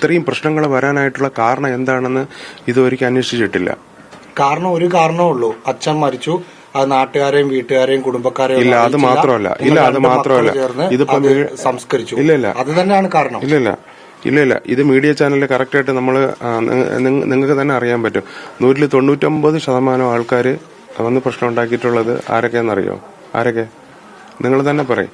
ഇത്രയും പ്രശ്നങ്ങൾ വരാനായിട്ടുള്ള കാരണം എന്താണെന്ന് ഇതുവരെയ്ക്ക് അന്വേഷിച്ചിട്ടില്ല. കാരണം ഒരു കാരണമേ ഉള്ളൂ, അച്ഛൻ മരിച്ചു, അത് നാട്ടുകാരെയും വീട്ടുകാരെയും കുടുംബക്കാരെയും ഇല്ല, അത് മാത്രമല്ല ഇതിപ്പോ സംസ്കരിച്ചു. ഇല്ല, അത് തന്നെയാണ് കാരണം. ഇല്ല, ഇത് മീഡിയ ചാനലിൽ കറക്റ്റായിട്ട് നമ്മൾ നിങ്ങൾക്ക് തന്നെ അറിയാൻ പറ്റും. 99% ആൾക്കാർ വന്ന് പ്രശ്നം ഉണ്ടാക്കിയിട്ടുള്ളത് ആരൊക്കെയാണെന്നറിയോ? ആരൊക്കെ? നിങ്ങൾ തന്നെ പറയും.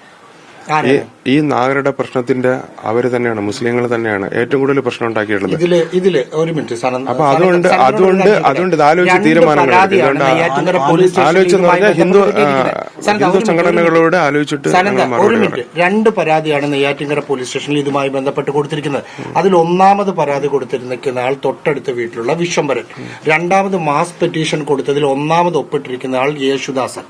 ഈ നാഗരുടെ പ്രശ്നത്തിന്റെ അവര് തന്നെയാണ്, മുസ്ലിങ്ങൾ തന്നെയാണ് ഏറ്റവും കൂടുതൽ പ്രശ്നം ഉണ്ടാക്കിയിട്ടുള്ളത്. ഇതില് ഒരു മിനിറ്റ്. അപ്പൊ അതുകൊണ്ട് ഇത് ആലോചിച്ച് തീരുമാനങ്ങൾ ആലോചിച്ചെന്ന് പറഞ്ഞാൽ ഹിന്ദു സംഘടനകളോട് ആലോചിച്ചിട്ട്. ഒരു മിനിറ്റ്. 2 പരാതിയാണ് നെയ്യാറ്റിൻകര പോലീസ് സ്റ്റേഷനിൽ ഇതുമായി ബന്ധപ്പെട്ട് കൊടുത്തിരിക്കുന്നത്. അതിൽ 1ാമത് പരാതി കൊടുത്തിരിക്കുന്ന ആൾ തൊട്ടടുത്ത വീട്ടിലുള്ള വിശ്വംഭരൻ, 2ാമത് മാസ് പെറ്റീഷൻ കൊടുത്തതിൽ 1ാമത് ഒപ്പിട്ടിരിക്കുന്ന ആൾ യേശുദാസൻ,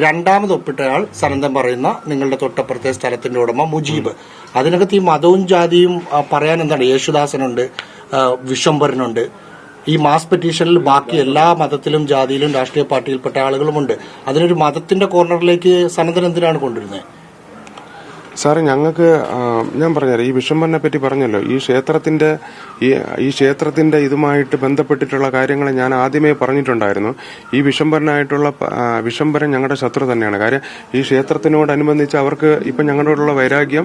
2ാമത് ഒപ്പിട്ടയാൾ സനന്ദൻ പറയുന്ന നിങ്ങളുടെ തൊട്ടപ്പുറത്തെ സ്ഥലത്തിന്റെ ഉടമ മുജീബ്. അതിനകത്ത് ഈ മതവും ജാതിയും പറയാൻ എന്താണ്? യേശുദാസനുണ്ട്, വിശ്വംഭരനുണ്ട്. ഈ മാസ് പെറ്റീഷനിൽ ബാക്കി എല്ലാ മതത്തിലും ജാതിയിലും രാഷ്ട്രീയ പാർട്ടിയിൽപ്പെട്ട ആളുകളുമുണ്ട്. അതിനൊരു മതത്തിന്റെ കോർണറിലേക്ക് സനന്ദൻ എന്തിനാണ് കൊണ്ടുവരുന്നത്? സാറ് ഞങ്ങൾക്ക് ഞാൻ പറഞ്ഞുതരാം. ഈ വിശ്വംഭരനെ പറ്റി പറഞ്ഞല്ലോ. ഈ ക്ഷേത്രത്തിന്റെ ഇതുമായിട്ട് ബന്ധപ്പെട്ടിട്ടുള്ള കാര്യങ്ങൾ ഞാൻ ആദ്യമേ പറഞ്ഞിട്ടുണ്ടായിരുന്നു. ഈ വിശ്വംഭരൻ ഞങ്ങളുടെ ശത്രു തന്നെയാണ്. കാര്യം ഈ ക്ഷേത്രത്തിനോടനുബന്ധിച്ച് അവർക്ക് ഇപ്പം ഞങ്ങളോടുള്ള വൈരാഗ്യം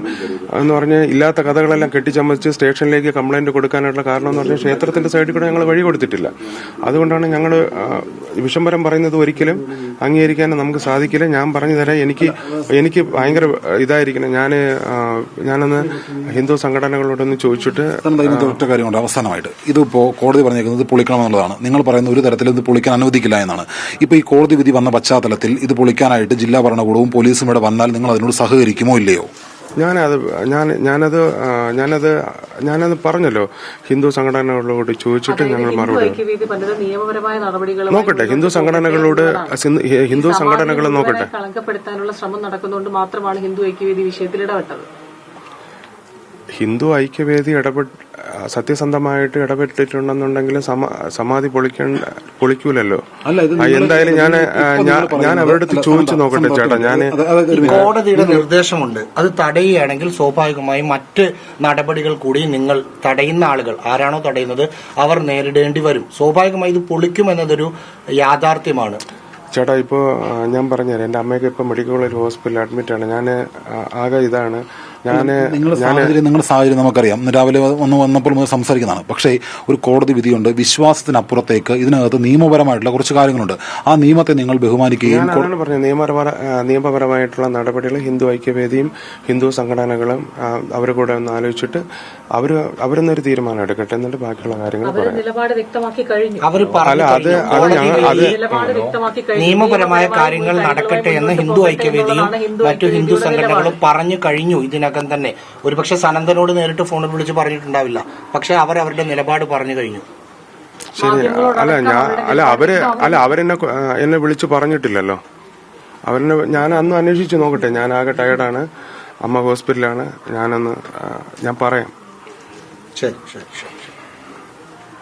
എന്ന് പറഞ്ഞാൽ ഇല്ലാത്ത കഥകളെല്ലാം കെട്ടിച്ചമച്ച് സ്റ്റേഷനിലേക്ക് കംപ്ലൈന്റ് കൊടുക്കാനുള്ള കാരണം എന്ന് പറഞ്ഞാൽ ക്ഷേത്രത്തിന്റെ സൈഡിൽ കൂടെ ഞങ്ങൾ വഴി കൊടുത്തിട്ടില്ല. അതുകൊണ്ടാണ് ഞങ്ങൾ വിശ്വംഭരൻ പറയുന്നത് ഒരിക്കലും അംഗീകരിക്കാൻ നമുക്ക് സാധിക്കില്ല. ഞാൻ പറഞ്ഞു തരാം. എനിക്ക് ഭയങ്കര ഇതായിരിക്കണം. ഞാനൊന്ന് ഹിന്ദു സംഘടനകളോടൊന്ന് ചോദിച്ചിട്ട്. ഒറ്റ കാര്യമുണ്ട് അവസാനമായിട്ട്. ഇതിപ്പോ കോടതി പറഞ്ഞേക്കുന്നത് പൊളിക്കണമെന്നുള്ളതാണ്. നിങ്ങൾ പറയുന്ന ഒരു തരത്തിൽ ഇത് പൊളിക്കാൻ അനുവദിക്കില്ല എന്നാണ്. ഇപ്പൊ ഈ കോടതി വിധി വന്ന പശ്ചാത്തലത്തിൽ ഇത് പൊളിക്കാനായിട്ട് ജില്ലാ ഭരണകൂടവും പോലീസും ഇവിടെ വന്നാൽ നിങ്ങൾ അതിനോട് സഹകരിക്കുമോ ഇല്ലയോ? ഞാനത് പറഞ്ഞല്ലോ. ഹിന്ദു സംഘടനകളോട് ചോദിച്ചിട്ട് ഞങ്ങൾ മറുപടി നോക്കട്ടെ. ഹിന്ദു സംഘടനകൾ നോക്കട്ടെ. കളങ്കപ്പെടുത്താനുള്ള ശ്രമം നടക്കുന്നതുകൊണ്ട് മാത്രമാണ് ഹിന്ദു ഐക്യവേദി വിഷയത്തിൽ ഇടപെട്ടത്. ഹിന്ദു ഐക്യവേദി സത്യസന്ധമായിട്ട് ഇടപെട്ടിട്ടുണ്ടെന്നുണ്ടെങ്കിൽ സമാധി പൊളിക്കൂലല്ലോ. എന്തായാലും ഞാൻ അവരുടെ ചോദിച്ചു നോക്കട്ടെ ചേട്ടാ. കോടതിയുടെ നിർദ്ദേശമുണ്ട്. അത് തടയുകയാണെങ്കിൽ സ്വാഭാവികമായും മറ്റ് നടപടികൾ കൂടി നിങ്ങൾ തടയുന്ന ആളുകൾ ആരാണോ തടയുന്നത് അവർ നേരിടേണ്ടി വരും. സ്വാഭാവികമായി ഇത് പൊളിക്കുമെന്നതൊരു യാഥാർത്ഥ്യമാണ്. ചേട്ടാ, ഇപ്പോൾ ഞാൻ പറഞ്ഞുതരാം. എന്റെ അമ്മയ്ക്ക് ഇപ്പൊ മെഡിക്കൽ കോളേജ് ഹോസ്പിറ്റലിൽ അഡ്മിറ്റാണ്. ഞാൻ ആകെ ഇതാണ്. നിങ്ങളുടെ സാഹചര്യം നമുക്കറിയാം. രാവിലെ വന്നപ്പോൾ മുതൽ സംസാരിക്കുന്നതാണ്. പക്ഷേ ഒരു കോടതി വിധിയുണ്ട്. വിശ്വാസത്തിനപ്പുറത്തേക്ക് ഇതിനകത്ത് നിയമപരമായിട്ടുള്ള കുറച്ച് കാര്യങ്ങളുണ്ട്. ആ നിയമത്തെ നിങ്ങൾ ബഹുമാനിക്കുകയും പറഞ്ഞു. നിയമപരമായിട്ടുള്ള നടപടികൾ ഹിന്ദു ഐക്യവേദിയും ഹിന്ദു സംഘടനകളും അവർ കൂടെ ഒന്ന് ആലോചിച്ചിട്ട് അവരൊന്നൊരു തീരുമാനം എടുക്കട്ടെ. എന്നിട്ട് ബാക്കിയുള്ള കാര്യങ്ങൾ നിയമപരമായ കാര്യങ്ങൾ നടക്കട്ടെ എന്ന് ഹിന്ദു ഐക്യവേദിയും മറ്റു ഹിന്ദു സംഘടനകളും പറഞ്ഞു കഴിഞ്ഞു. ഇതിനകം തന്നെ ഒരുപക്ഷെ സനന്ദനോട് നേരിട്ട് ഫോണിൽ വിളിച്ച് പറഞ്ഞിട്ടുണ്ടാവില്ല. പക്ഷെ അവരുടെ നിലപാട് പറഞ്ഞു കഴിഞ്ഞു. ശരി. അവരെന്നെ വിളിച്ച് പറഞ്ഞിട്ടില്ലല്ലോ. ഞാൻ അന്ന് അന്വേഷിച്ച് നോക്കട്ടെ. ഞാൻ ആകെ ടയർഡാണ്. അമ്മ ഹോസ്പിറ്റലാണ്. ഞാൻ പറയാം. ശരി.